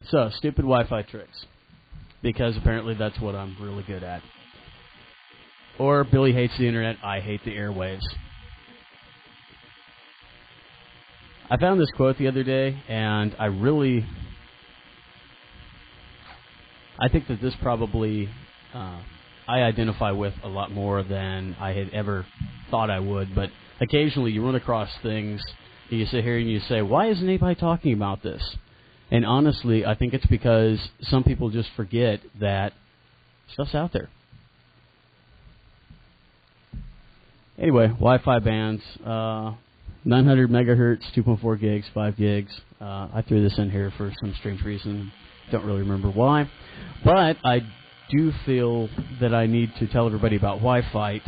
So, stupid Wi-Fi tricks. Because apparently that's what I'm really good at. Or Billy hates the internet, I hate the airwaves. I found this quote the other day, and I think that this probably I identify with a lot more than I had ever thought I would, but occasionally you run across things, and you sit here and you say, why isn't anybody talking about this? And honestly, I think it's because some people just forget that stuff's out there. Anyway, Wi-Fi bands, 900 megahertz, 2.4 gigs, 5 gigs. I threw this in here for some strange reason. Don't really remember why. But I do feel that I need to tell everybody about Wi-Fi.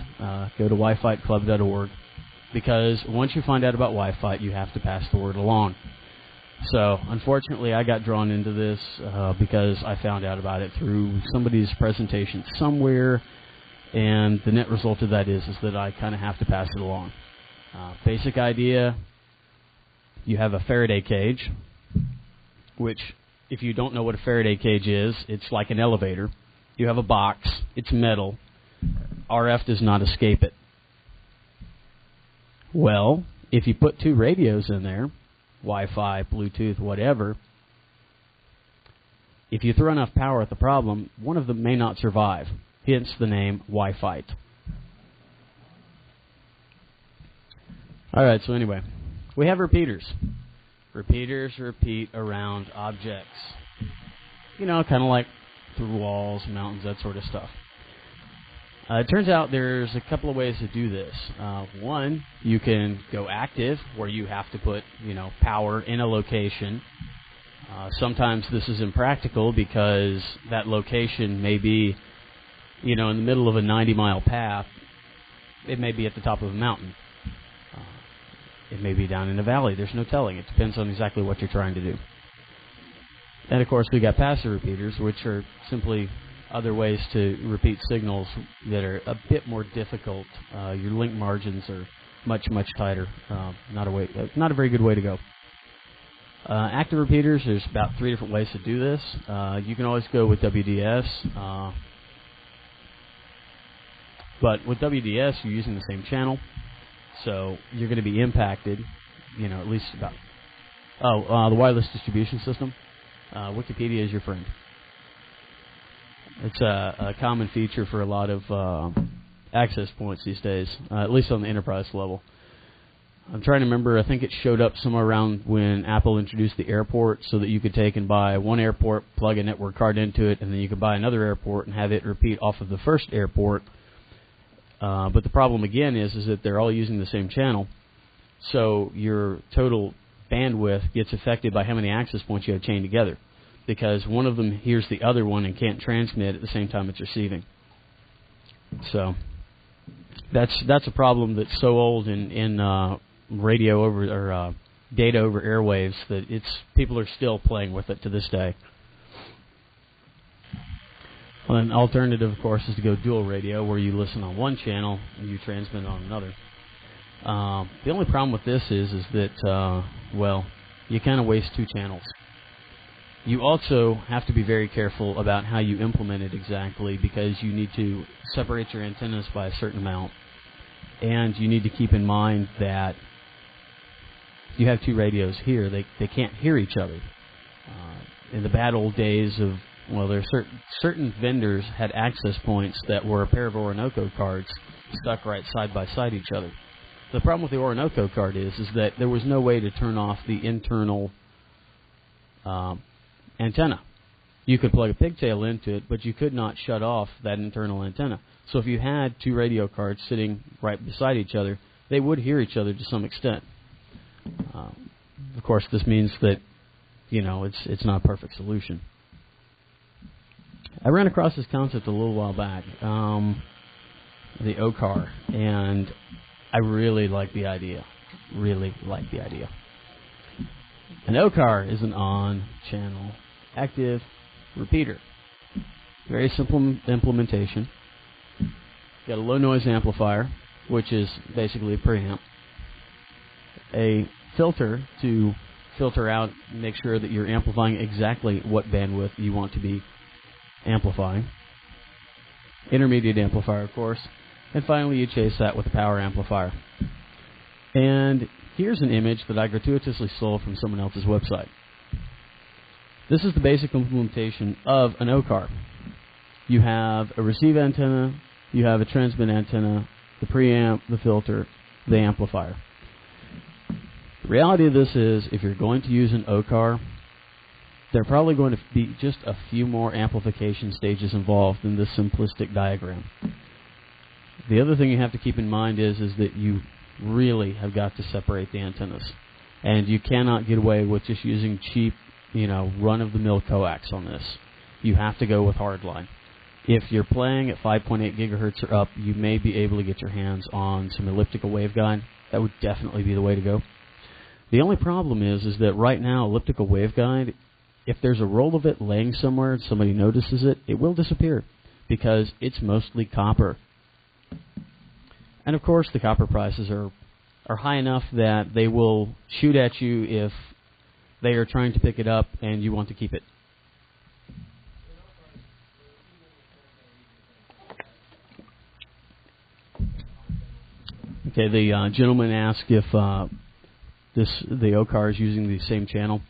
Go to wifightclub.org, because once you find out about Wi-Fi, you have to pass the word along. So, unfortunately, I got drawn into this because I found out about it through somebody's presentation somewhere, and the net result of that is that I kind of have to pass it along. Basic idea, you have a Faraday cage, which, if you don't know what a Faraday cage is, it's like an elevator. You have a box, it's metal, RF does not escape it. Well, if you put two radios in there, Wi-Fi, Bluetooth, whatever, if you throw enough power at the problem, one of them may not survive, hence the name Wi-Fi. Alright, so anyway, we have repeaters. Repeaters repeat around objects. You know, kind of like through walls, mountains, that sort of stuff. It turns out there's a couple of ways to do this. One, you can go active, where you have to put, power in a location. Sometimes this is impractical because that location may be, in the middle of a 90-mile path. It may be at the top of a mountain. It may be down in a valley. There's no telling. It depends on exactly what you're trying to do. And, of course, we got passive repeaters, which are simply other ways to repeat signals that are a bit more difficult. Your link margins are much, much tighter. Not a very good way to go. Active repeaters, there's about 3 different ways to do this. You can always go with WDS. But with WDS, you're using the same channel. So you're going to be impacted, at least about... the wireless distribution system. Wikipedia is your friend. It's a common feature for a lot of access points these days, at least on the enterprise level. I'm trying to remember, I think it showed up somewhere around when Apple introduced the airport, so that you could take and buy one airport, plug a network card into it, and then you could buy another airport and have it repeat off of the first airport. But the problem again is that they're all using the same channel, so your total bandwidth gets affected by how many access points you have chained together, because one of them hears the other one and can't transmit at the same time it's receiving. So that's a problem that's so old in radio over or data over airwaves that people are still playing with it to this day. Well, an alternative, of course, is to go dual radio, where you listen on one channel and you transmit on another. The only problem with this is that, you kind of waste 2 channels. You also have to be very careful about how you implement it exactly, because you need to separate your antennas by a certain amount. And you need to keep in mind that if you have 2 radios here, they can't hear each other. In the bad old days of, there are certain vendors had access points that were a pair of Orinoco cards stuck right side by side each other. The problem with the Orinoco card is that there was no way to turn off the internal antenna. You could plug a pigtail into it, but you could not shut off that internal antenna. So if you had 2 radio cards sitting right beside each other, they would hear each other to some extent. Of course, this means that, it's not a perfect solution. I ran across this concept a little while back, the OCAR, and I really like the idea. An OCAR is an on-channel active repeater. Very simple implementation. You got a low-noise amplifier, which is basically a preamp. A filter to filter out, make sure that you're amplifying exactly what bandwidth you want to be amplifying. Intermediate amplifier, of course. And finally, you chase that with a power amplifier. And here's an image that I gratuitously stole from someone else's website. This is the basic implementation of an OCAR. You have a receive antenna, you have a transmit antenna, the preamp, the filter, the amplifier. The reality of this is, if you're going to use an OCAR, there are probably going to be just a few more amplification stages involved in this simplistic diagram. The other thing you have to keep in mind is that you really have got to separate the antennas. And you cannot get away with just using cheap, run-of-the-mill coax on this. You have to go with hardline. If you're playing at 5.8 gigahertz or up, you may be able to get your hands on some elliptical waveguide. That would definitely be the way to go. The only problem is that right now, elliptical waveguide, if there's a roll of it laying somewhere and somebody notices it, it will disappear because it's mostly copper. And of course, the copper prices are high enough that they will shoot at you if they are trying to pick it up and you want to keep it. Okay, the gentleman asked if the OCAR is using the same channel.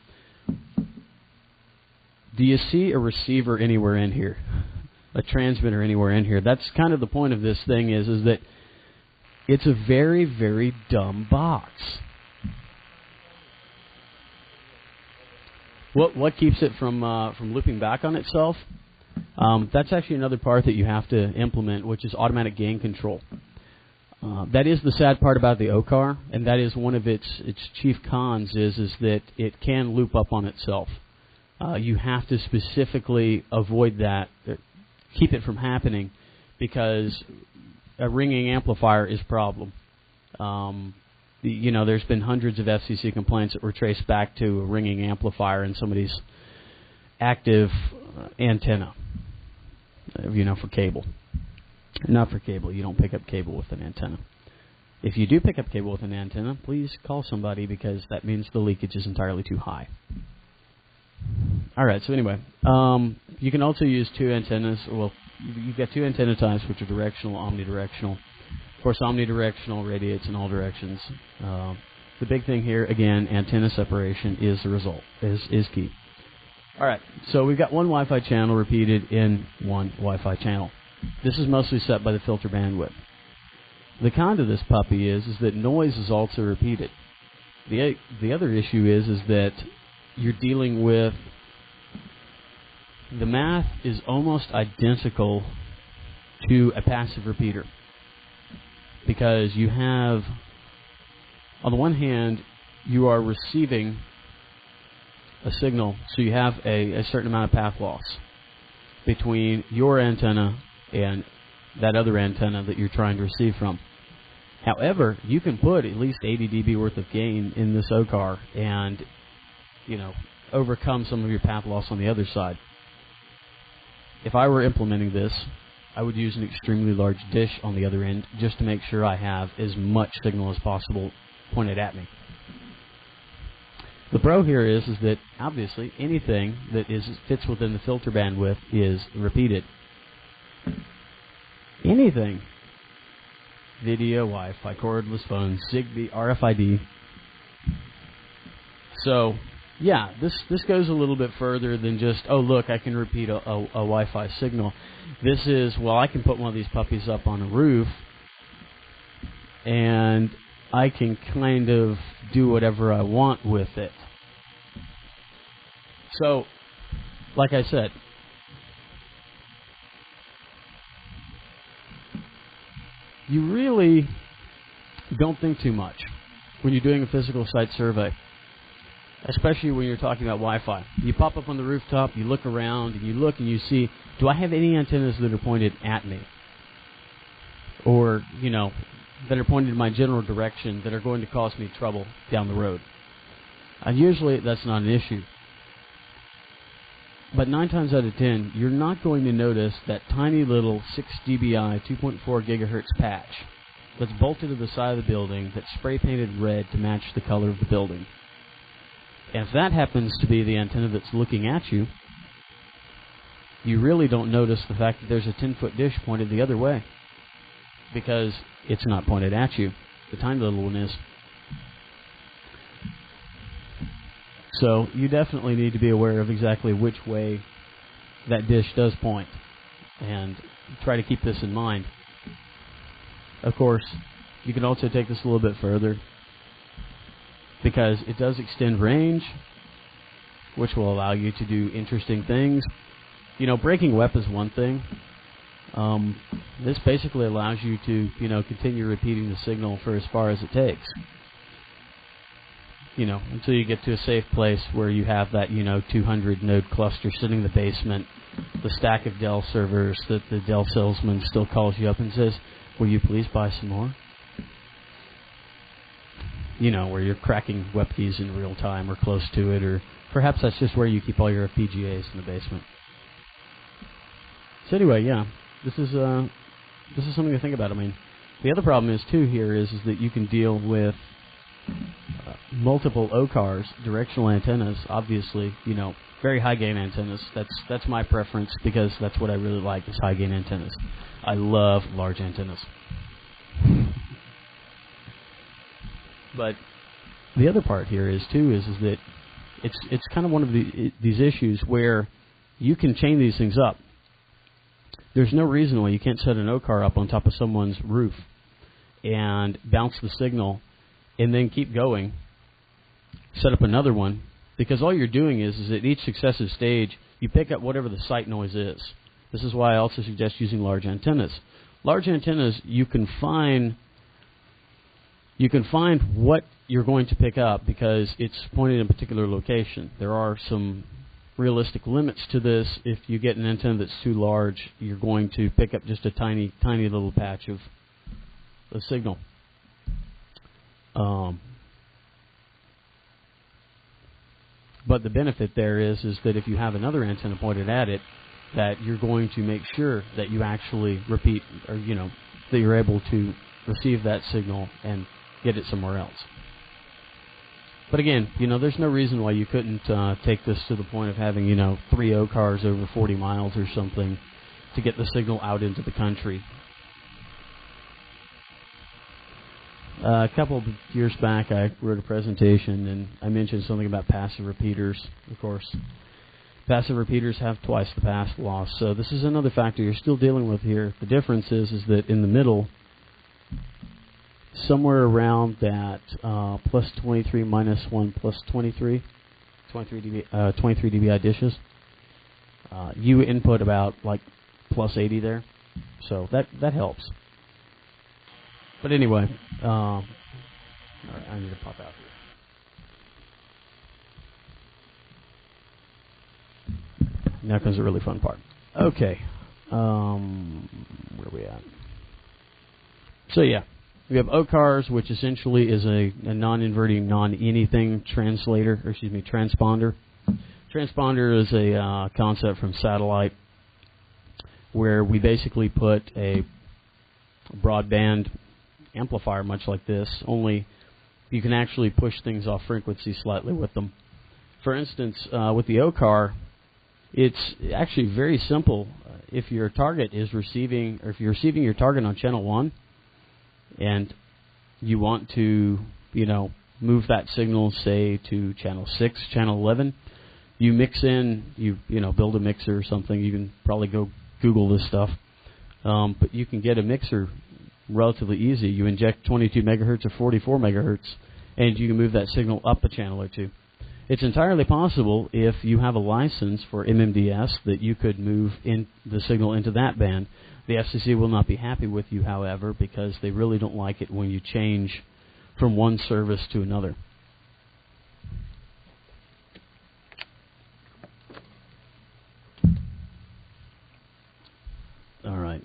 Do you see a receiver anywhere in here? A transmitter anywhere in here? That's kind of the point of this thing is that it's a very, very dumb box. What keeps it from looping back on itself? That's actually another part that you have to implement, which is automatic gain control. That is the sad part about the OCAR, and that is one of its chief cons is that it can loop up on itself. You have to specifically avoid that, keep it from happening, because a ringing amplifier is a problem. There's been hundreds of FCC complaints that were traced back to a ringing amplifier in somebody's active antenna, for cable. Not for cable. You don't pick up cable with an antenna. If you do pick up cable with an antenna, please call somebody because that means the leakage is entirely too high. All right, so anyway, you can also use two antennas. Well, you've got two antenna types, which are directional, omnidirectional. Of course, omnidirectional radiates in all directions. The big thing here, again, antenna separation is the result, is key. All right, so we've got one Wi-Fi channel repeated in one Wi-Fi channel. This is mostly set by the filter bandwidth. The con to this puppy is that noise is also repeated. The other issue is that you're dealing with the math is almost identical to a passive repeater, because you have, on the one hand, you are receiving a signal, so you have a certain amount of path loss between your antenna and that other antenna that you're trying to receive from. However, you can put at least 80 dB worth of gain in this OCAR and, overcome some of your path loss on the other side. If I were implementing this, I would use an extremely large dish on the other end just to make sure I have as much signal as possible pointed at me. The pro here is that obviously anything that fits within the filter bandwidth is repeated. Anything. Video, Wi-Fi, cordless phones, Zigbee, RFID. So, yeah, this goes a little bit further than just, oh, look, I can repeat a Wi-Fi signal. This is, well, I can put one of these puppies up on a roof, and I can kind of do whatever I want with it. So, like I said, you really don't think too much when you're doing a physical site survey, especially when you're talking about Wi-Fi. You pop up on the rooftop, you look around, and you look and you see, do I have any antennas that are pointed at me? Or, that are pointed in my general direction that are going to cause me trouble down the road? And usually that's not an issue. But 9 times out of 10, you're not going to notice that tiny little 6 dBi, 2.4 gigahertz patch that's bolted to the side of the building that's spray painted red to match the color of the building. And if that happens to be the antenna that's looking at you, you really don't notice the fact that there's a 10-foot dish pointed the other way, because it's not pointed at you. The tiny little one is. So you definitely need to be aware of exactly which way that dish does point, and try to keep this in mind. Of course, you can also take this a little bit further, because it does extend range, which will allow you to do interesting things. You know, breaking WEP is one thing. This basically allows you to, continue repeating the signal for as far as it takes. Until you get to a safe place where you have that, 200 node cluster sitting in the basement, the stack of Dell servers that the Dell salesman still calls you up and says, "Will you please buy some more?" Where you're cracking WEP keys in real time or close to it, or perhaps that's just where you keep all your FPGAs in the basement. So anyway, yeah, this is something to think about. I mean, the other problem is too here is that you can deal with multiple OCARs, directional antennas. Obviously, very high gain antennas. That's my preference, because that's what I really like, is high gain antennas. I love large antennas. But the other part here is that it's kind of one of these issues where you can chain these things up. There's no reason why you can't set an OCAR up on top of someone's roof and bounce the signal and then keep going, set up another one, because all you're doing is at each successive stage you pick up whatever the site noise is. This is why I also suggest using large antennas. Large antennas, you can find what you're going to pick up because it's pointed in a particular location. There are some realistic limits to this. If you get an antenna that's too large, you're going to pick up just a tiny little patch of the signal. But the benefit there is that if you have another antenna pointed at it, that you're going to make sure that you actually repeat, or that you're able to receive that signal and get it somewhere else. But again, there's no reason why you couldn't take this to the point of having 3 OCARs over 40 miles or something to get the signal out into the country. A couple of years back, I wrote a presentation, and I mentioned something about passive repeaters. Of course, passive repeaters have twice the pass loss, so this is another factor you're still dealing with here. The difference is that in the middle, somewhere around that plus 23 minus 1 plus 23 dBi dishes, you input about like plus 80 there, so that helps. But anyway, all right, I need to pop out here. Now comes the really fun part. Okay, where are we at? So yeah, we have OCARs, which essentially is a non-inverting, non-anything transponder. Transponder is a concept from satellite where we basically put a broadband amplifier much like this, only you can actually push things off frequency slightly with them. For instance, with the OCAR, it's actually very simple. If your target is receiving, or if you're receiving your target on channel 1, and you want to, move that signal, say, to channel 6, channel 11, you mix in, build a mixer or something. You can probably go Google this stuff, but you can get a mixer relatively easy. You inject 22 megahertz or 44 megahertz, and you can move that signal up a channel or two. It's entirely possible, if you have a license for MMDS, that you could move in the signal into that band. The FCC will not be happy with you, however, because they really don't like it when you change from one service to another. All right.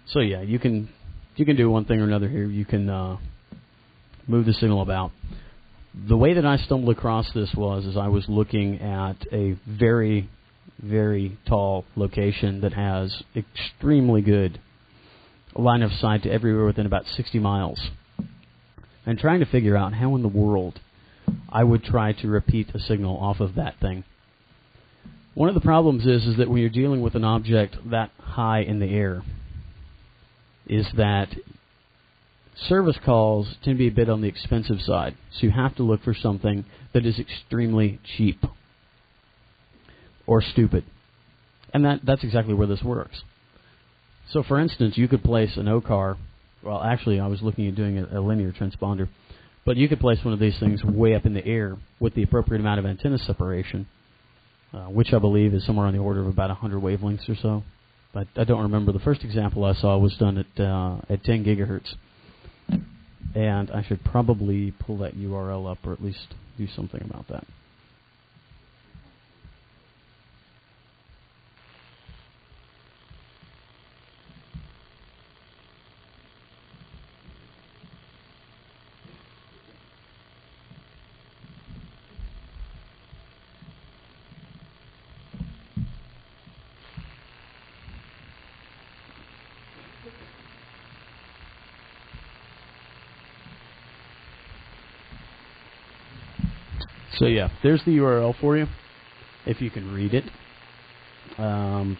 So yeah, you can do one thing or another here. You can move the signal about. The way that I stumbled across this is I was looking at a very, very tall location that has extremely good line of sight to everywhere within about 60 miles, and trying to figure out how in the world I would try to repeat a signal off of that thing. One of the problems is that when you're dealing with an object that high in the air, is that service calls tend to be a bit on the expensive side. So you have to look for something that is extremely cheap or stupid. And that's exactly where this works. So for instance, you could place an OCAR. Well, actually, I was looking at doing a linear transponder. But you could place one of these things way up in the air with the appropriate amount of antenna separation, which I believe is somewhere on the order of about 100 wavelengths or so. But I don't remember. The first example I saw was done at 10 gigahertz. And I should probably pull that URL up or at least do something about that. So yeah, there's the URL for you, if you can read it.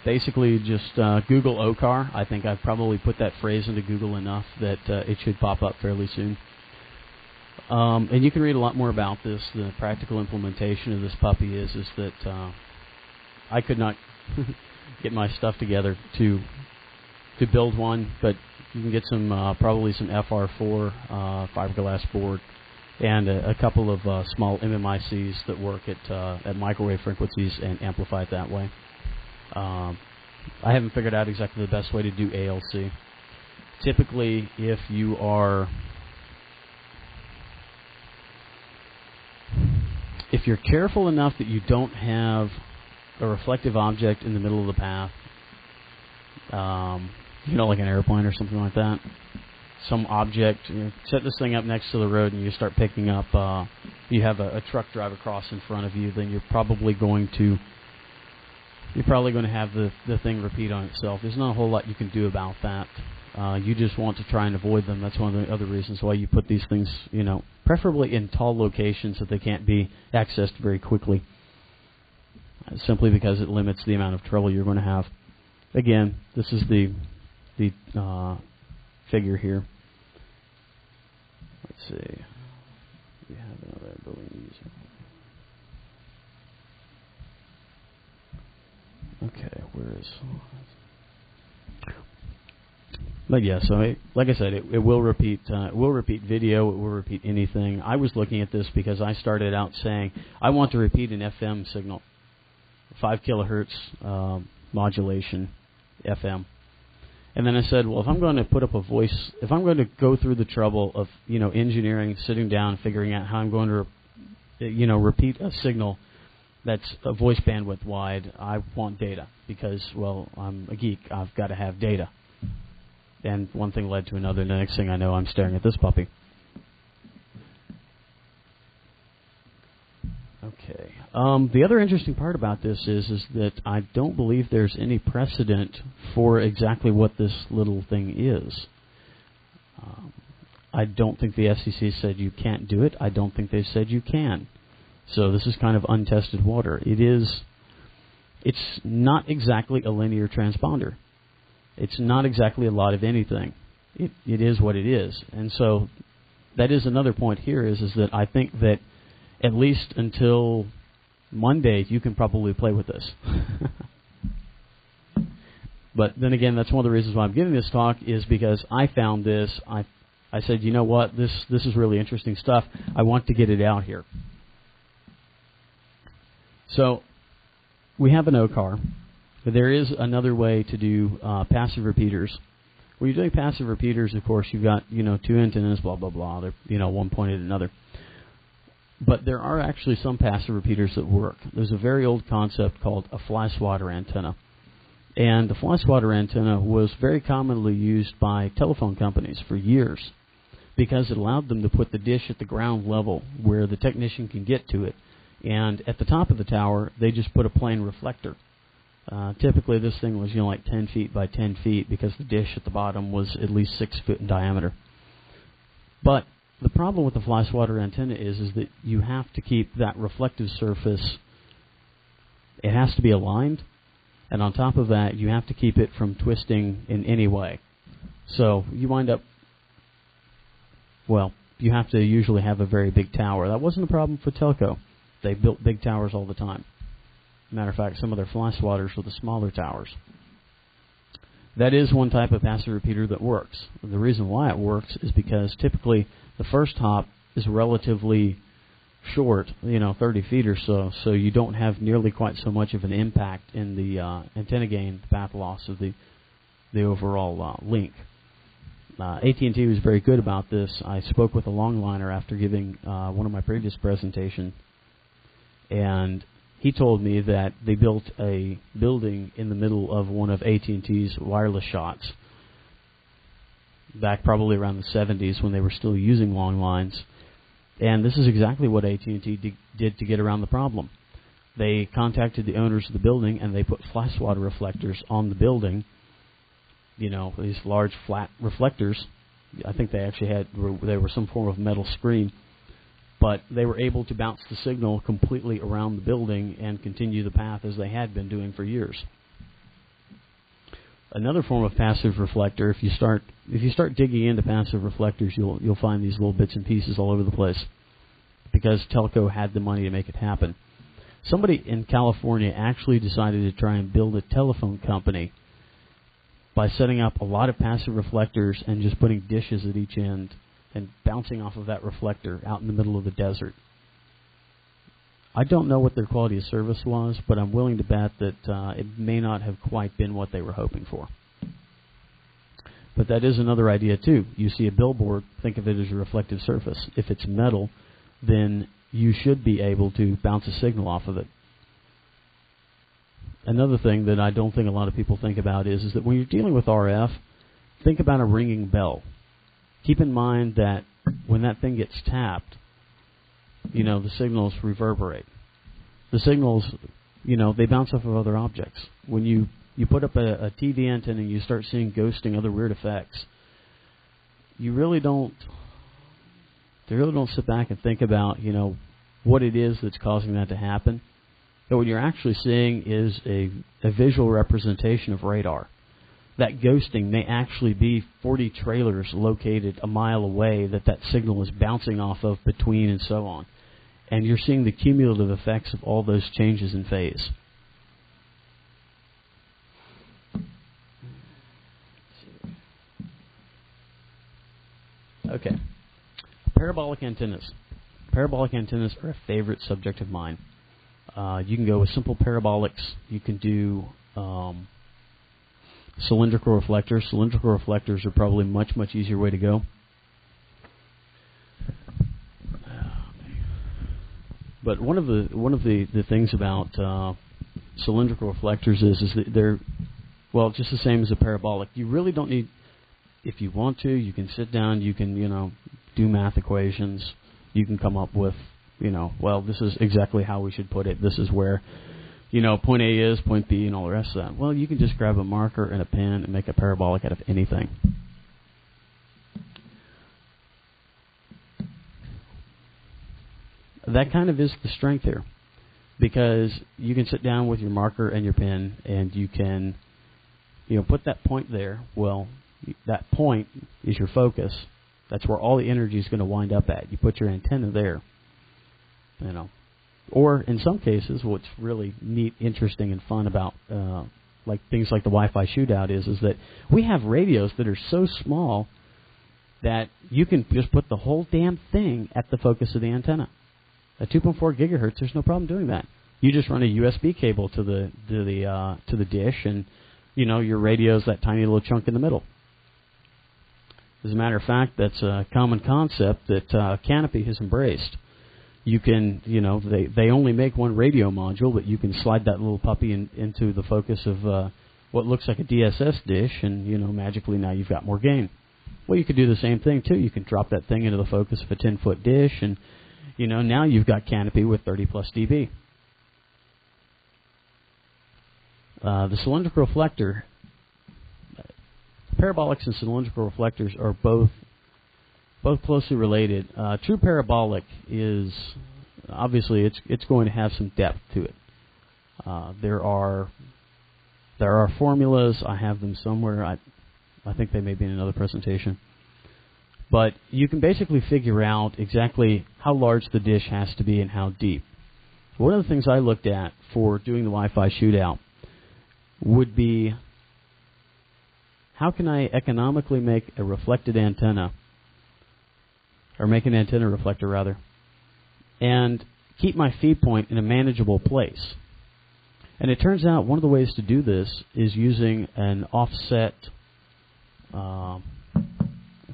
Basically, just Google OCAR. I think I've probably put that phrase into Google enough that it should pop up fairly soon. And you can read a lot more about this. The practical implementation of this puppy is that I could not get my stuff together to build one, but you can get some probably some FR4 fiberglass board. And a couple of small MMICs that work at microwave frequencies and amplify it that way. I haven't figured out exactly the best way to do ALC. Typically, if you're careful enough that you don't have a reflective object in the middle of the path, like an airplane or something like that, some object, set this thing up next to the road and you start picking up, you have a truck drive across in front of you, then you're probably going to have the thing repeat on itself. There's not a whole lot you can do about that. You just want to try and avoid them. That's one of the other reasons why you put these things, preferably in tall locations that they can't be accessed very quickly, simply because it limits the amount of trouble you're going to have. Again, this is the figure here. Let's see. We have another building user. Okay, where is? But yeah, so like I said, it will repeat. It will repeat video. It will repeat anything. I was looking at this because I started out saying I want to repeat an FM signal, 5 kilohertz modulation, FM. And then I said, well, if I'm going to put up a voice, if I'm going to go through the trouble of, engineering, sitting down, figuring out how I'm going to, repeat a signal that's a voice bandwidth wide, I want data because, well, I'm a geek. I've got to have data. And one thing led to another. And the next thing I know, I'm staring at this puppy. Okay. The other interesting part about this is that I don't believe there's any precedent for exactly what this little thing is. I don't think the FCC said you can't do it. I don't think they've said you can. So this is kind of untested water. It's not exactly a linear transponder. It's not exactly a lot of anything. It is what it is. And so that is another point here is that I think that at least until Monday, you can probably play with this. But then again, that's one of the reasons why I'm giving this talk is because I found this. I said, you know what, this is really interesting stuff. I want to get it out here. So we have an OCAR. But there is another way to do passive repeaters. When you're doing passive repeaters, of course, you've got 2 antennas, blah blah blah. They're one pointed at another. But there are actually some passive repeaters that work. There's a very old concept called a fly swatter antenna. And the fly swatter antenna was very commonly used by telephone companies for years because it allowed them to put the dish at the ground level where the technician can get to it. And at the top of the tower, they just put a plain reflector. Typically, this thing was like 10 feet by 10 feet because the dish at the bottom was at least 6 foot in diameter. But The problem with the fly swatter antenna is that you have to keep that reflective surface, it has to be aligned, and on top of that, you have to keep it from twisting in any way. So you wind up, well, you have to usually have a very big tower. That wasn't a problem for telco. They built big towers all the time. Matter of fact, some of their fly swatters were the smaller towers. That is one type of passive repeater that works. The reason why it works is because typically the first hop is relatively short, 30 feet or so, so you don't have nearly quite so much of an impact in the antenna gain, the path loss of the overall link. AT&T was very good about this. I spoke with a longliner after giving one of my previous presentations, and he told me that they built a building in the middle of one of AT&T's wireless shots back probably around the 70s when they were still using long lines. And this is exactly what AT&T did to get around the problem. They contacted the owners of the building, and they put fly swatter reflectors on the building, these large flat reflectors. I think they were some form of metal screen. But they were able to bounce the signal completely around the building and continue the path as they had been doing for years. Another form of passive reflector, if you start digging into passive reflectors, you'll find these little bits and pieces all over the place because telco had the money to make it happen. Somebody in California actually decided to try and build a telephone company by setting up a lot of passive reflectors and just putting dishes at each end and bouncing off of that reflector out in the middle of the desert. I don't know what their quality of service was, but I'm willing to bet that it may not have quite been what they were hoping for. But that is another idea, too. You see a billboard, think of it as a reflective surface. If it's metal, then you should be able to bounce a signal off of it. Another thing that I don't think a lot of people think about is that when you're dealing with RF, think about a ringing bell. Keep in mind that when that thing gets tapped, the signals reverberate. The signals, they bounce off of other objects. When you put up a TV antenna and you start seeing ghosting, other weird effects, they really don't sit back and think about, what it is that's causing that to happen. But what you're actually seeing is a visual representation of radar. That ghosting may actually be 40 trailers located a mile away that signal is bouncing off of between and so on. And you're seeing the cumulative effects of all those changes in phase. Okay. Parabolic antennas. Parabolic antennas are a favorite subject of mine. You can go with simple parabolics. You can do cylindrical reflectors. Cylindrical reflectors are probably much easier way to go. But one of the things about cylindrical reflectors is that they're just the same as a parabolic. You really don't need, if you want to, you can sit down, you can do math equations, you can come up with this is exactly how we should put it. This is where point A is, point B, and all the rest of that. Well, you can just grab a marker and a pen and make a parabolic out of anything. That kind of is the strength here, because you can sit down with your marker and your pen and you can put that point there. Well, that point is your focus. That's where all the energy is going to wind up at. You put your antenna there. Or in some cases, what's really neat, interesting, and fun about things like the Wi-Fi shootout is that we have radios that are so small that you can just put the whole damn thing at the focus of the antenna. At 2.4 gigahertz, there's no problem doing that. You just run a USB cable to the dish, and your radio's that tiny little chunk in the middle. As a matter of fact, that's a common concept that Canopy has embraced. You can, they only make one radio module, but you can slide that little puppy into the focus of what looks like a DSS dish, and, magically now you've got more gain. Well, you could do the same thing, too. You can drop that thing into the focus of a 10-foot dish, and, now you've got Canopy with 30-plus dB. The cylindrical reflector, parabolics and cylindrical reflectors are both both closely related. True parabolic is obviously it's going to have some depth to it. There are formulas. I have them somewhere. I think they may be in another presentation. But you can basically figure out exactly how large the dish has to be and how deep. One of the things I looked at for doing the Wi-Fi shootout would be, how can I economically make a reflected antenna, or make an antenna reflector rather, and keep my feed point in a manageable place. And it turns out one of the ways to do this is using an offset, I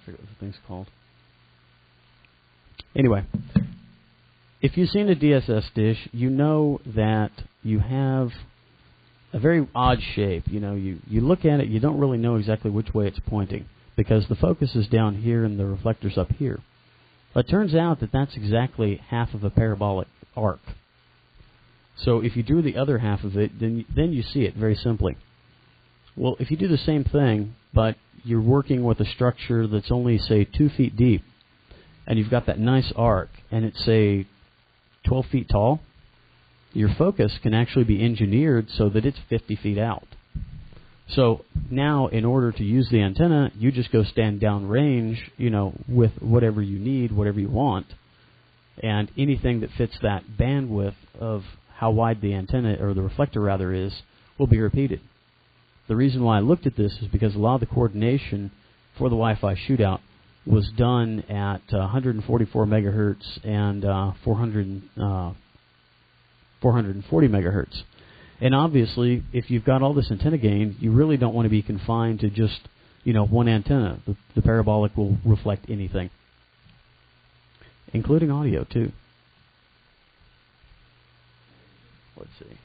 forget what the thing's called. Anyway, if you've seen a DSS dish, you know that you have a very odd shape. You know, you look at it, you don't really know exactly which way it's pointing because the focus is down here and the reflector's up here. But it turns out that that's exactly half of a parabolic arc. So if you drew the other half of it, then you see it very simply. Well, if you do the same thing, but you're working with a structure that's only, say, 2 feet deep, and you've got that nice arc, and it's, say, 12 feet tall, your focus can actually be engineered so that it's 50 feet out. So now, in order to use the antenna, you just go stand downrange, you know, with whatever you need, whatever you want, and anything that fits that bandwidth of how wide the antenna, or the reflector rather, is, will be repeated. The reason why I looked at this is because a lot of the coordination for the Wi-Fi shootout was done at 144 megahertz and 440 megahertz. And obviously, if you've got all this antenna gain, you really don't want to be confined to just, you know, one antenna. The parabolic will reflect anything, including audio too. Let's see.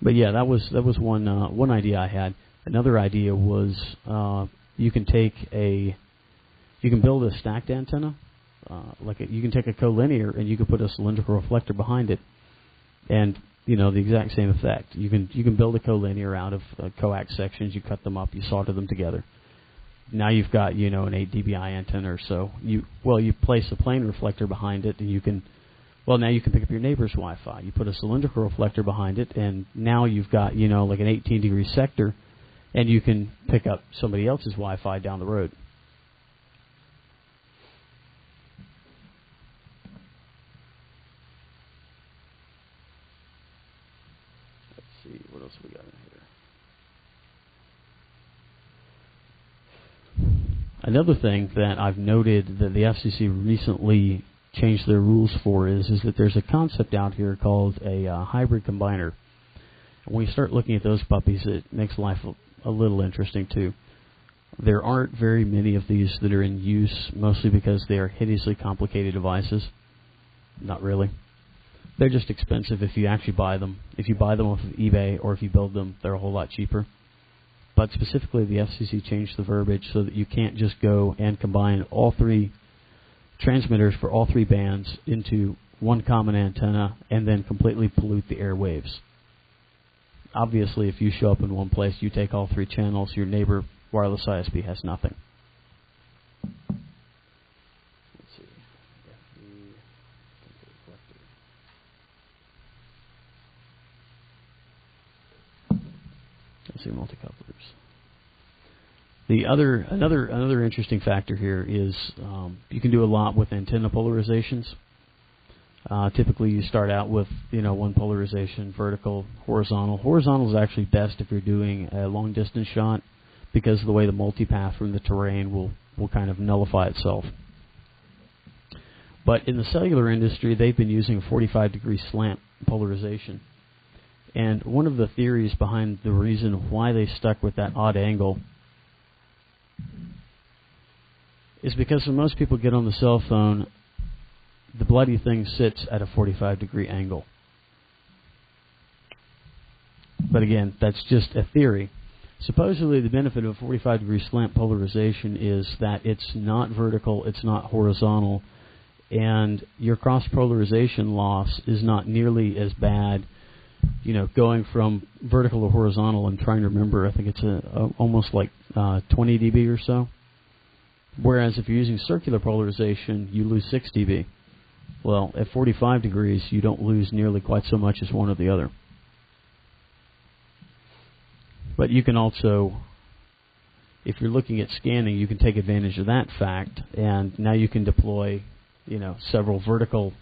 But yeah, that was one idea I had. Another idea was you can build a stacked antenna, you can take a collinear and you can put a cylindrical reflector behind it, and you know the exact same effect. You can build a collinear out of coax sections. You cut them up, you solder them together. Now you've got, you know, an 8 dBi antenna or so. You place a plane reflector behind it, and now you can pick up your neighbor's Wi-Fi. You put a cylindrical reflector behind it, and now you've got, you know, like an 18-degree sector, and you can pick up somebody else's Wi-Fi down the road. Let's see, what else we got in here? Another thing that I've noted that the FCC recently changed their rules for is that there's a concept out here called a hybrid combiner. And when you start looking at those puppies, it makes life a little interesting too. There aren't very many of these that are in use, mostly because they are hideously complicated devices. Not really. They're just expensive if you actually buy them. If you buy them off of eBay or if you build them, they're a whole lot cheaper. But specifically, the FCC changed the verbiage so that you can't just go and combine all 3 transmitters for all 3 bands into one common antenna and then completely pollute the airwaves. Obviously, if you show up in one place, you take all 3 channels, your neighbor wireless ISP has nothing. Let's see. Let's see multicouplers. Another interesting factor here is you can do a lot with antenna polarizations. Typically, you start out with one polarization, vertical, horizontal. Horizontal is actually best if you're doing a long distance shot because of the way the multipath from the terrain will kind of nullify itself. But in the cellular industry, they've been using 45-degree slant polarization. And one of the theories behind the reason why they stuck with that odd angle is because when most people get on the cell phone, the bloody thing sits at a 45-degree angle. But again, that's just a theory. Supposedly, the benefit of a 45-degree slant polarization is that it's not vertical, it's not horizontal, and your cross-polarization loss is not nearly as bad going from vertical to horizontal. I'm trying to remember. I think it's almost like 20 dB or so. Whereas if you're using circular polarization, you lose 6 dB. Well, at 45 degrees, you don't lose nearly quite so much as one or the other. But you can also, if you're looking at scanning, you can take advantage of that fact, and now you can deploy, several vertical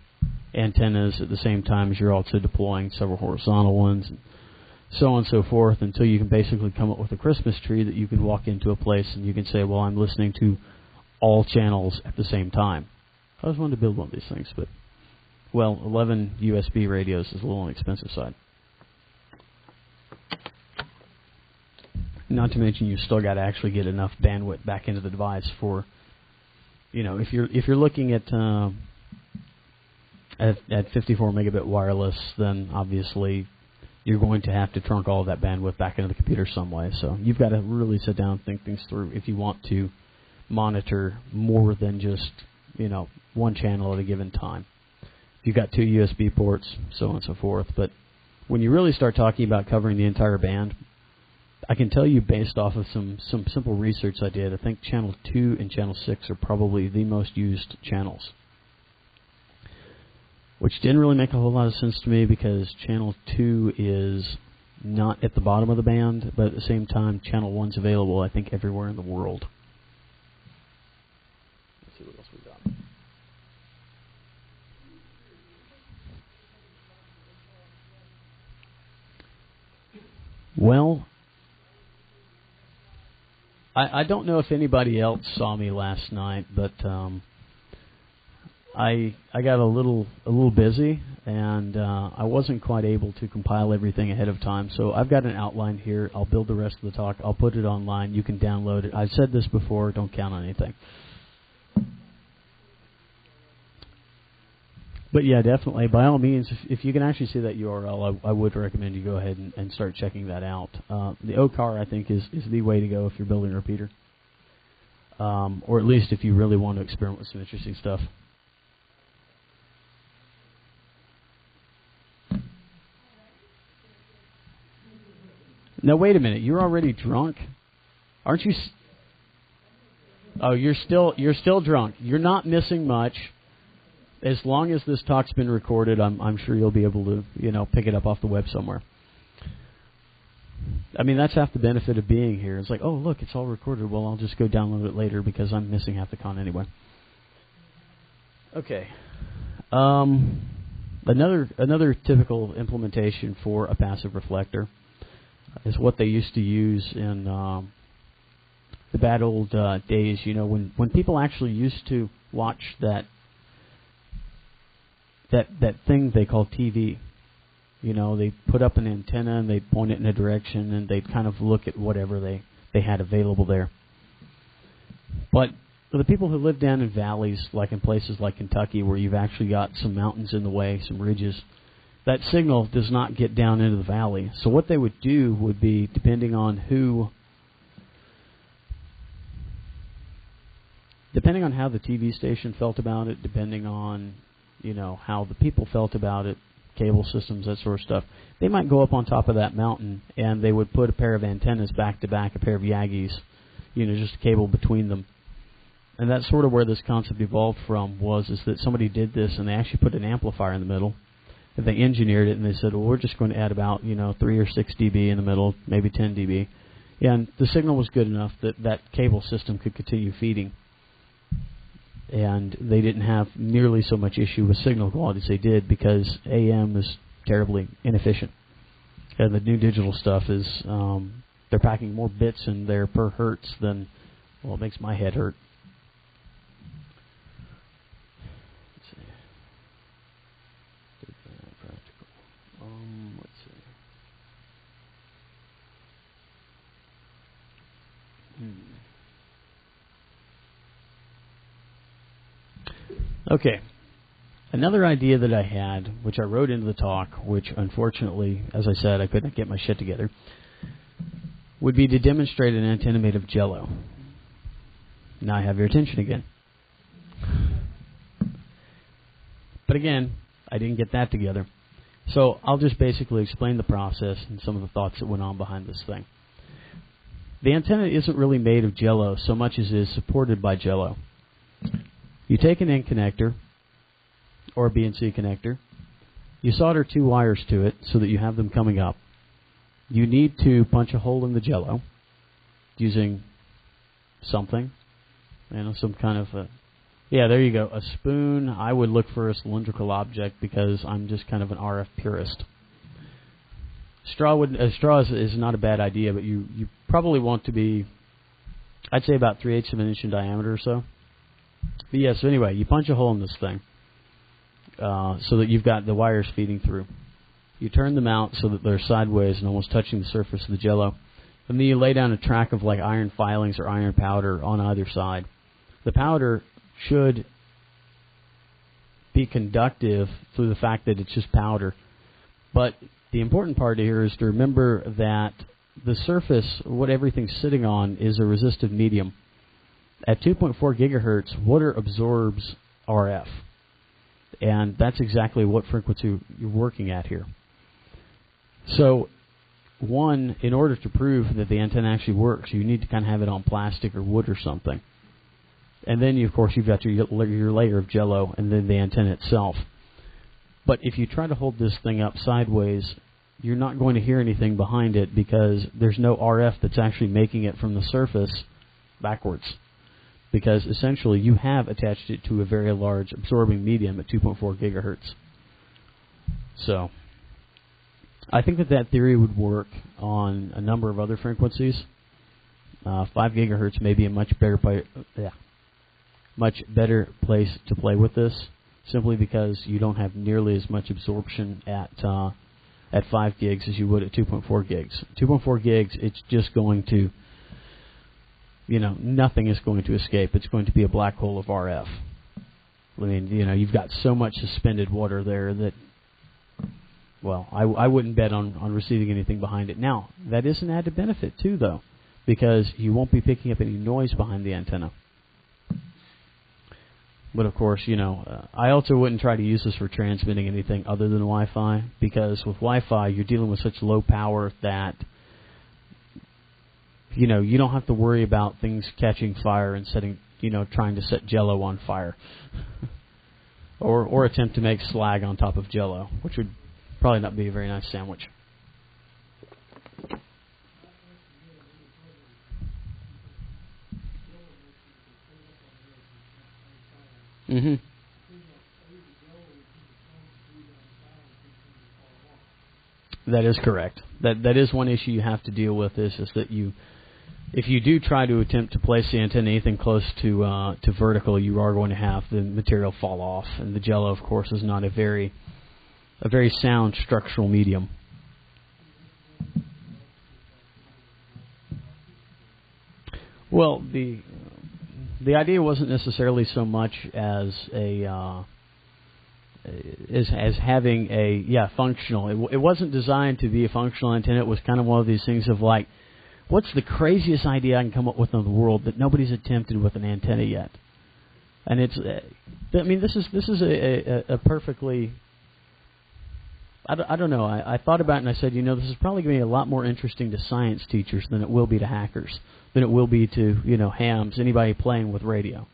antennas at the same time as you're also deploying several horizontal ones, and so on and so forth, until you can basically come up with a Christmas tree that you can walk into a place and you can say, well, I'm listening to all channels at the same time. I always wanted to build one of these things, but, 11 USB radios is a little on the expensive side. Not to mention you still got to actually get enough bandwidth back into the device for, if you're looking at 54 megabit wireless, then obviously you're going to have to trunk all of that bandwidth back into the computer some way. So you've got to really sit down and think things through if you want to monitor more than just, one channel at a given time. You've got 2 USB ports, so on and so forth. But when you really start talking about covering the entire band, I can tell you based off of some simple research I did, I think channel 2 and channel 6 are probably the most used channels. Which didn't really make a whole lot of sense to me because channel 2 is not at the bottom of the band, but at the same time, channel 1's available, I think, everywhere in the world. Let's see what else we got. Well, I don't know if anybody else saw me last night, but I got a little busy, and I wasn't quite able to compile everything ahead of time. So I've got an outline here. I'll build the rest of the talk. I'll put it online. You can download it. I've said this before. Don't count on anything. But yeah, definitely. By all means, if you can actually see that URL, I would recommend you go ahead and start checking that out. The OCAR, I think, is the way to go if you're building a repeater. Or at least if you really want to experiment with some interesting stuff. Now, wait a minute. You're already drunk? Aren't you? Oh, you're still drunk. You're not missing much. As long as this talk's been recorded, I'm sure you'll be able to, pick it up off the web somewhere. I mean, that's half the benefit of being here. It's like, oh, look, it's all recorded. Well, I'll just go download it later because I'm missing half the con anyway. Okay. Another typical implementation for a passive reflector is what they used to use in the bad old days. When people actually used to watch that thing they call TV. They put up an antenna and they'd point it in a direction and they'd kind of look at whatever they had available there. But for the people who live down in valleys, like in places like Kentucky, where you've actually got some mountains in the way, some ridges, that signal does not get down into the valley. So what they would do would be, depending on how the TV station felt about it, depending on how the people felt about it, cable systems, that sort of stuff. They might go up on top of that mountain and they would put a pair of antennas back to back, a pair of Yagis, just a cable between them. And that's sort of where this concept evolved from, is that somebody did this and they actually put an amplifier in the middle. And they engineered it and they said, well, we're just going to add about, 3 or 6 dB in the middle, maybe 10 dB. And the signal was good enough that that cable system could continue feeding. And they didn't have nearly so much issue with signal quality as they did because AM is terribly inefficient. And the new digital stuff is, they're packing more bits in there per hertz than, well, it makes my head hurt. Let's see. Practical. Let's see. Okay, another idea that I had, which I wrote into the talk, which unfortunately, as I said, I couldn't get my shit together, would be to demonstrate an antenna made of jello. Now I have your attention again. But again, I didn't get that together. So I'll just basically explain the process and some of the thoughts that went on behind this thing. The antenna isn't really made of jello so much as it is supported by jello. You take an N connector or a B and C connector. You solder 2 wires to it so that you have them coming up. You need to punch a hole in the jello using something, some kind of a... Yeah, there you go. A spoon. I would look for a cylindrical object because I'm just kind of an RF purist. Straw is not a bad idea, but you probably want to be, I'd say about 3/8 of an inch in diameter or so. But yeah, so anyway, you punch a hole in this thing so that you've got the wires feeding through. You turn them out so that they're sideways and almost touching the surface of the jello. And then you lay down a track of like iron filings or iron powder on either side. The powder should be conductive through the fact that it's just powder. But the important part here is to remember that the surface, what everything's sitting on, is a resistive medium. At 2.4 gigahertz, water absorbs RF. And that's exactly what frequency you're working at here. So, one, in order to prove that the antenna actually works, you need to kind of have it on plastic or wood or something. And then, of course, you've got your layer of jello and then the antenna itself. But if you try to hold this thing up sideways, you're not going to hear anything behind it because there's no RF that's actually making it from the surface backwards. Because essentially you have attached it to a very large absorbing medium at 2.4 gigahertz. So, I think that theory would work on a number of other frequencies. 5 gigahertz may be a much better place to play with this, simply because you don't have nearly as much absorption at 5 gigs as you would at 2.4 gigs. 2.4 gigs, it's just going to, nothing is going to escape. It's going to be a black hole of RF. I mean, you've got so much suspended water there that, well, I wouldn't bet on receiving anything behind it. Now, that is an added benefit, too, though, because you won't be picking up any noise behind the antenna. But, of course, I also wouldn't try to use this for transmitting anything other than Wi-Fi, because with Wi-Fi, you're dealing with such low power that, you don't have to worry about things catching fire and trying to set jello on fire. or attempt to make slag on top of jello, which would probably not be a very nice sandwich. Mm-hmm. That is correct. That is one issue you have to deal with is that if you do try to attempt to place the antenna anything close to vertical, you are going to have the material fall off, and the jello, of course, is not a very sound structural medium. Well, the idea wasn't necessarily so much as having a functional. It wasn't designed to be a functional antenna. It was kind of one of these things of like, what's the craziest idea I can come up with in the world that nobody's attempted with an antenna yet? And this is a perfectly. I don't know. I thought about it and I said, this is probably going to be a lot more interesting to science teachers than it will be to hackers, than it will be to, hams, anybody playing with radio.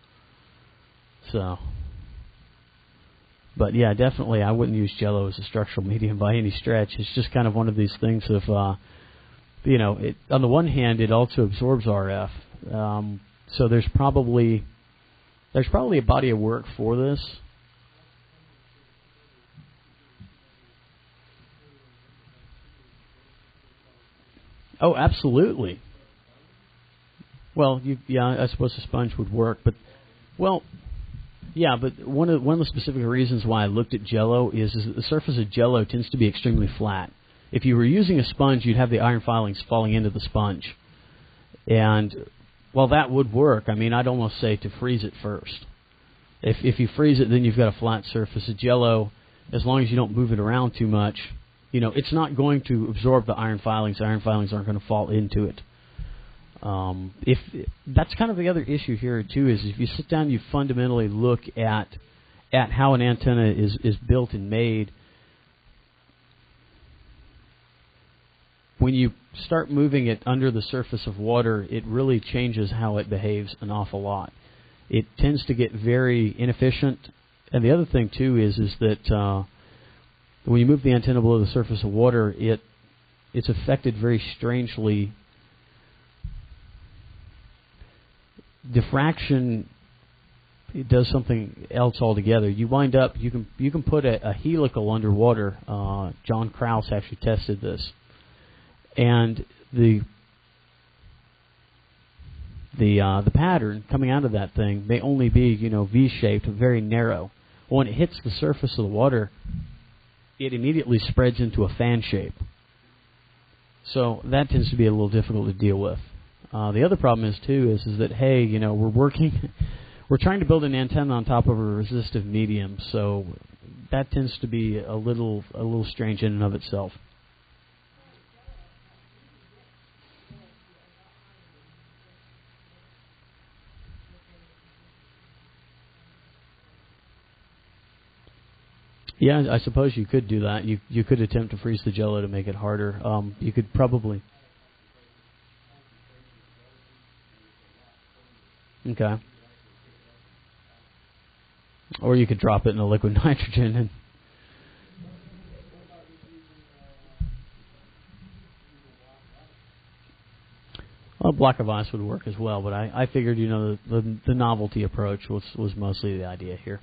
So, but yeah, definitely I wouldn't use jello as a structural medium by any stretch. It's just kind of one of these things of, on the one hand, it also absorbs RF. So there's probably a body of work for this. Oh, absolutely. Well, I suppose a sponge would work, but one of the specific reasons why I looked at jello is that the surface of jello tends to be extremely flat. If you were using a sponge, you'd have the iron filings falling into the sponge, and while that would work, I'd almost say to freeze it first. If you freeze it, then you've got a flat surface of jello. As long as you don't move it around too much. It's not going to absorb the iron filings. The iron filings aren't going to fall into it. If that's kind of the other issue here too is if you sit down, and you fundamentally look at how an antenna is built and made. when you start moving it under the surface of water, it really changes how it behaves an awful lot. It tends to get very inefficient. And the other thing, too, is that when you move the antenna below the surface of water, it's affected very strangely. Diffraction, it does something else altogether. You wind up, you can put a helical underwater. John Krause actually tested this, and the pattern coming out of that thing may only be V-shaped, very narrow. When it hits the surface of the water, it immediately spreads into a fan shape. So that tends to be a little difficult to deal with. The other problem is that hey, we're trying to build an antenna on top of a resistive medium, so that tends to be a little strange in and of itself. Yeah, I suppose you could do that. You could attempt to freeze the jello to make it harder. You could probably. Okay. Or you could drop it in a liquid nitrogen and. A block of ice would work as well, but I figured the novelty approach was mostly the idea here.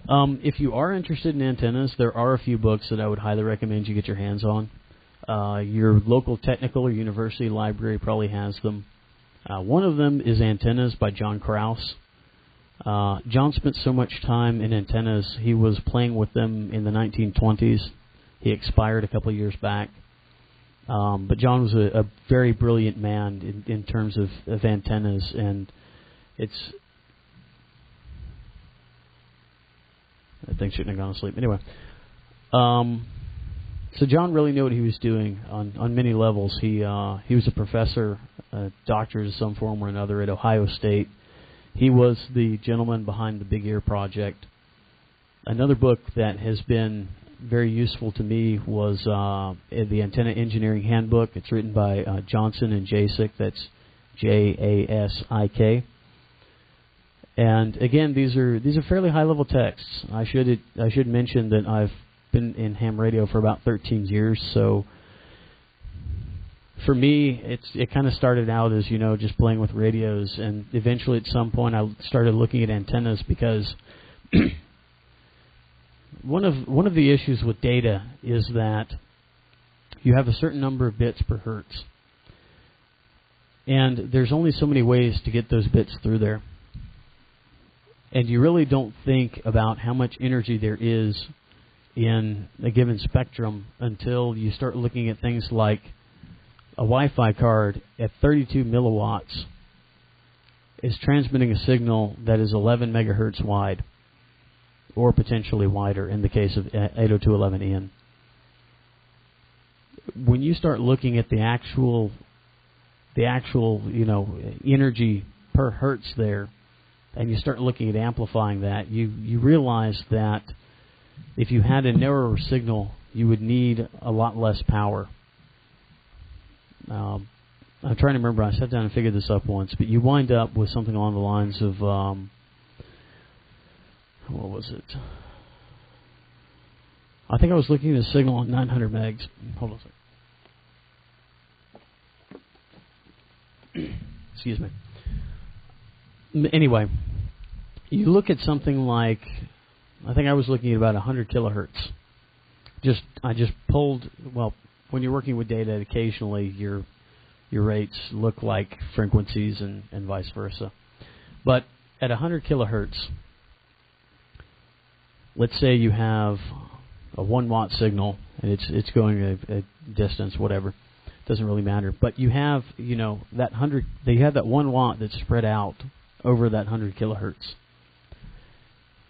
If you are interested in antennas, there are a few books that I would highly recommend you get your hands on. Your local technical or university library probably has them. One of them is Antennas by John Krause. John spent so much time in antennas, he was playing with them in the 1920s. He expired a couple of years back. But John was a very brilliant man in terms of antennas, and it's... I think shouldn't have gone to sleep. Anyway, so John really knew what he was doing on many levels. He was a professor, a doctor of some form or another at Ohio State. He was the gentleman behind the Big Ear Project. Another book that has been very useful to me was the Antenna Engineering Handbook. It's written by Johnson and Jasik. That's Jasik. And again, these are fairly high-level texts. I should mention that I've been in ham radio for about 13 years. So for me, it kind of started out as just playing with radios, and eventually at some point I started looking at antennas because one of the issues with data is that you have a certain number of bits per hertz, and there's only so many ways to get those bits through there. And you really don't think about how much energy there is in a given spectrum until you start looking at things like a Wi-Fi card at 32 milliwatts is transmitting a signal that is 11 megahertz wide, or potentially wider in the case of 802.11n. When you start looking at the actual energy per hertz there, and you start looking at amplifying that, you realize that if you had a narrower signal, you would need a lot less power. I'm trying to remember, I sat down and figured this up once, but you wind up with something along the lines of, what was it? I think I was looking at a signal on 900 megs. Hold on a second. Excuse me. Anyway, you look at something like, I think I was looking at about 100 kilohertz. I just pulled, well, when you're working with data, occasionally your rates look like frequencies and vice versa. But at 100 kilohertz, let's say you have a 1 watt signal and it's going a distance, whatever. Doesn't really matter. But you have, that 100, you have that 1 watt that's spread out over that 100 kilohertz.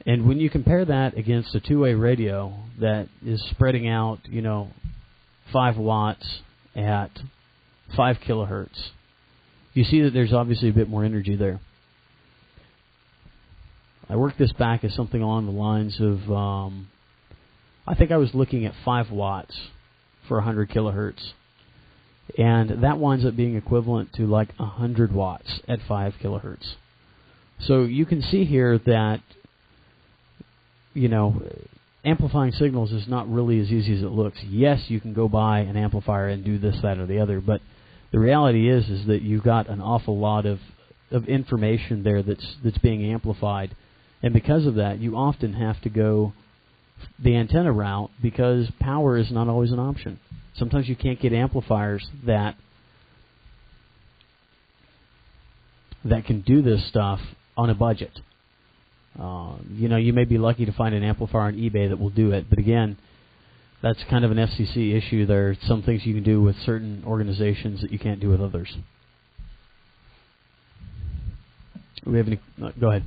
And when you compare that against a two-way radio that is spreading out, 5 watts at 5 kilohertz, you see that there's obviously a bit more energy there. I worked this back as something along the lines of, I think I was looking at 5 watts for 100 kilohertz. And that winds up being equivalent to like 100 watts at 5 kilohertz. So you can see here that, amplifying signals is not really as easy as it looks. Yes, you can go buy an amplifier and do this, that, or the other, but the reality is that you've got an awful lot of information there that's being amplified, and because of that, you often have to go the antenna route because power is not always an option. Sometimes you can't get amplifiers that can do this stuff on a budget. You may be lucky to find an amplifier on eBay that will do it, but again, that's kind of an FCC issue. There are some things you can do with certain organizations that you can't do with others. Do we have any? Go ahead.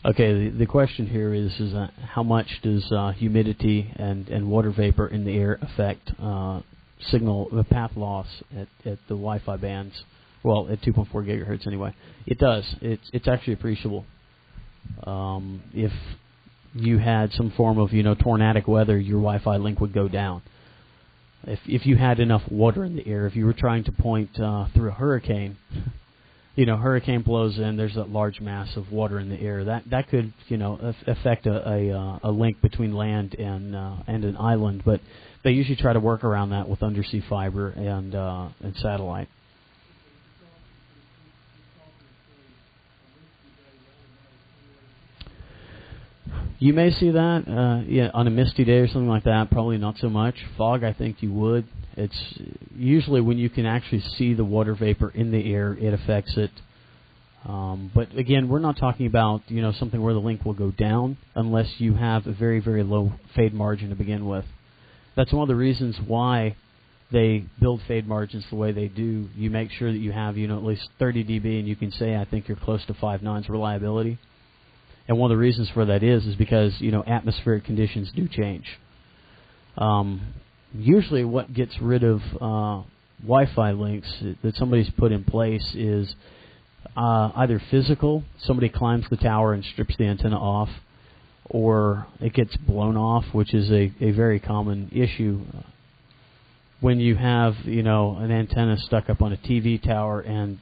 Okay, the question here is how much does humidity and water vapor in the air affect signal path loss at the Wi-Fi bands? Well, at 2.4 gigahertz anyway. It does. It's actually appreciable. If you had some form of tornadic weather, your Wi-Fi link would go down. If you had enough water in the air, if you were trying to point through a hurricane. Hurricane blows in. There's that large mass of water in the air. That could, affect a link between land and an island. But they usually try to work around that with undersea fiber and satellite. You may see that, on a misty day or something like that. Probably not so much. Fog, I think you would. It's usually when you can actually see the water vapor in the air, it affects it. But again, we're not talking about something where the link will go down unless you have a very, very low fade margin to begin with. That's one of the reasons why they build fade margins the way they do. You make sure that you have at least 30 dB, and you can say I think you're close to 5 nines reliability. And one of the reasons for that is because atmospheric conditions do change. Usually what gets rid of Wi-Fi links that somebody's put in place is either physical, somebody climbs the tower and strips the antenna off, or it gets blown off, which is a very common issue. When you have, an antenna stuck up on a TV tower and,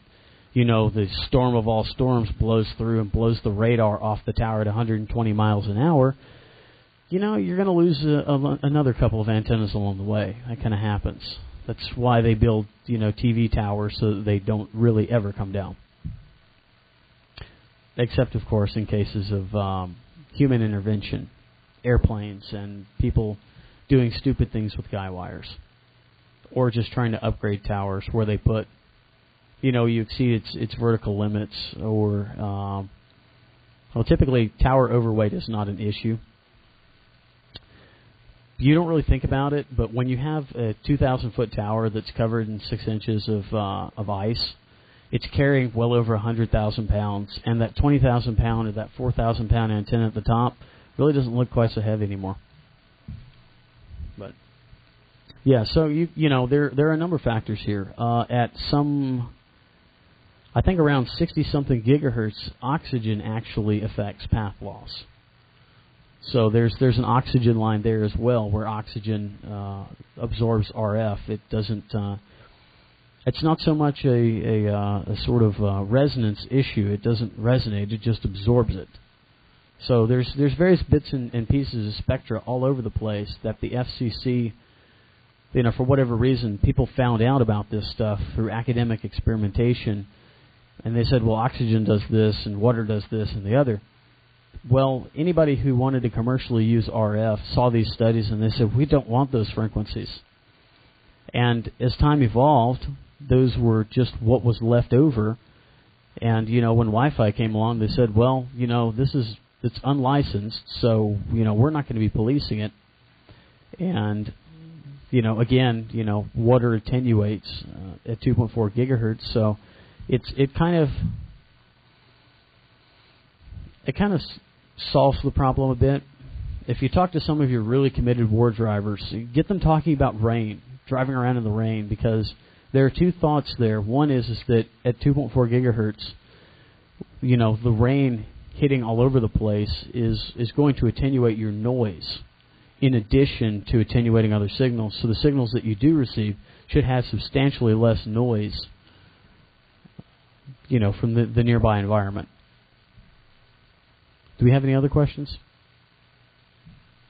the storm of all storms blows through and blows the radar off the tower at 120 miles an hour, you're going to lose another couple of antennas along the way. That kind of happens. That's why they build, TV towers so that they don't really ever come down. Except, of course, in cases of human intervention, airplanes, and people doing stupid things with guy wires. Or just trying to upgrade towers where they put, you exceed its vertical limits, or, typically tower overweight is not an issue. You don't really think about it, but when you have a 2,000-foot tower that's covered in 6 inches of ice, it's carrying well over 100,000 pounds, and that 20,000 pound or that 4,000 pound antenna at the top really doesn't look quite so heavy anymore. But yeah, so there are a number of factors here. At some, I think around 60-something gigahertz, oxygen actually affects path loss. So there's an oxygen line there as well, where oxygen absorbs RF. It doesn't. It's not so much a sort of resonance issue. It doesn't resonate. It just absorbs it. So there's various bits and pieces of spectra all over the place that the FCC, for whatever reason, people found out about this stuff through academic experimentation, and they said, well, oxygen does this and water does this and the other. Well, anybody who wanted to commercially use RF saw these studies and they said, we don't want those frequencies. And as time evolved, those were just what was left over. And, when Wi-Fi came along, they said, well, it's unlicensed, so, we're not going to be policing it. And, again, water attenuates at 2.4 gigahertz, so it kind of solves the problem a bit. if you talk to some of your really committed war drivers, get them talking about rain, driving around in the rain, because there are two thoughts there. One is that at 2.4 gigahertz, the rain hitting all over the place is going to attenuate your noise in addition to attenuating other signals. So the signals that you do receive should have substantially less noise, from the nearby environment. Do we have any other questions?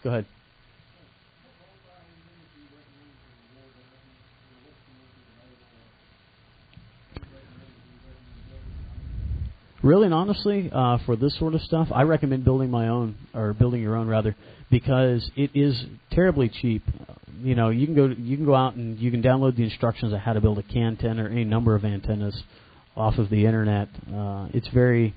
Go ahead. Really and honestly, for this sort of stuff, I recommend building your own rather, because it is terribly cheap. You can go out and you can download the instructions on how to build a CAN antenna or any number of antennas off of the internet. It's very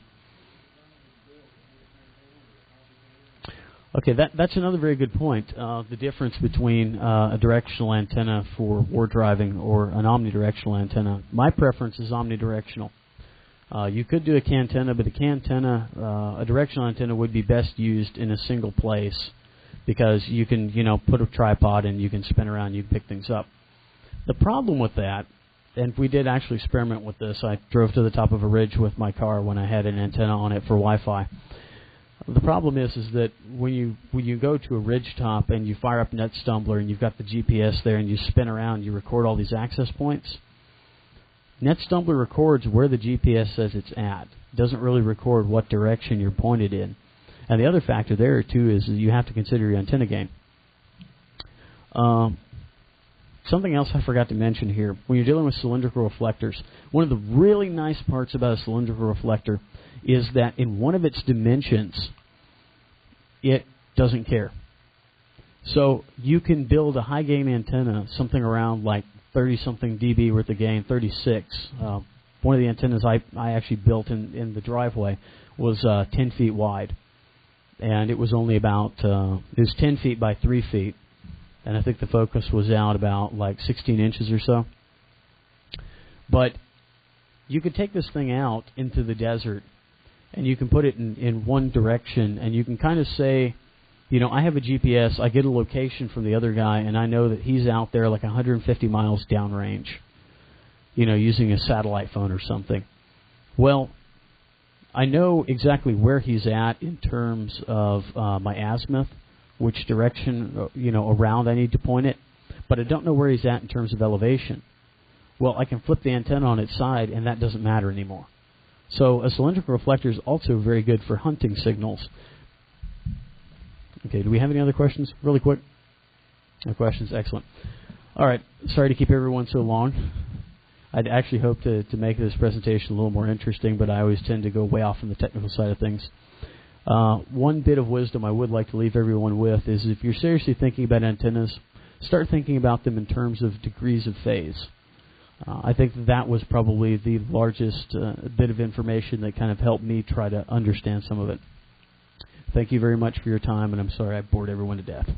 okay. That's another very good point. The difference between a directional antenna for war driving or an omnidirectional antenna. My preference is omnidirectional. You could do a CAN antenna, but a directional antenna would be best used in a single place, because you can, put a tripod and you can spin around, you can pick things up. The problem with that, and we did actually experiment with this. I drove to the top of a ridge with my car when I had an antenna on it for Wi-Fi. The problem is that when you go to a ridge top and you fire up NetStumbler and you've got the GPS there and you spin around, you record all these access points. NetStumbler records where the GPS says it's at. It doesn't really record what direction you're pointed in. And the other factor there, too, is that you have to consider your antenna gain. Something else I forgot to mention here. When you're dealing with cylindrical reflectors, one of the really nice parts about a cylindrical reflector is that in one of its dimensions, it doesn't care. So you can build a high-gain antenna, something around like 30-something dB worth of gain, 36. One of the antennas I actually built in the driveway was 10 feet wide. And it was only about, it was 10 feet by 3 feet. And I think the focus was out about like 16 inches or so. But you could take this thing out into the desert, and you can put it in one direction, and you can kind of say, I have a GPS, I get a location from the other guy, and I know that he's out there like 150 miles downrange, using a satellite phone or something. Well, I know exactly where he's at in terms of my azimuth, which direction, around I need to point it, but I don't know where he's at in terms of elevation. Well, I can flip the antenna on its side, and that doesn't matter anymore. So a cylindrical reflector is also very good for hunting signals. Okay, do we have any other questions? Really quick. No questions? Excellent. All right, sorry to keep everyone so long. I'd actually hoped to make this presentation a little more interesting, but I always tend to go way off on the technical side of things. One bit of wisdom I would like to leave everyone with is if you're seriously thinking about antennas, start thinking about them in terms of degrees of phase. I think that was probably the largest bit of information that kind of helped me try to understand some of it. Thank you very much for your time, and I'm sorry I bored everyone to death.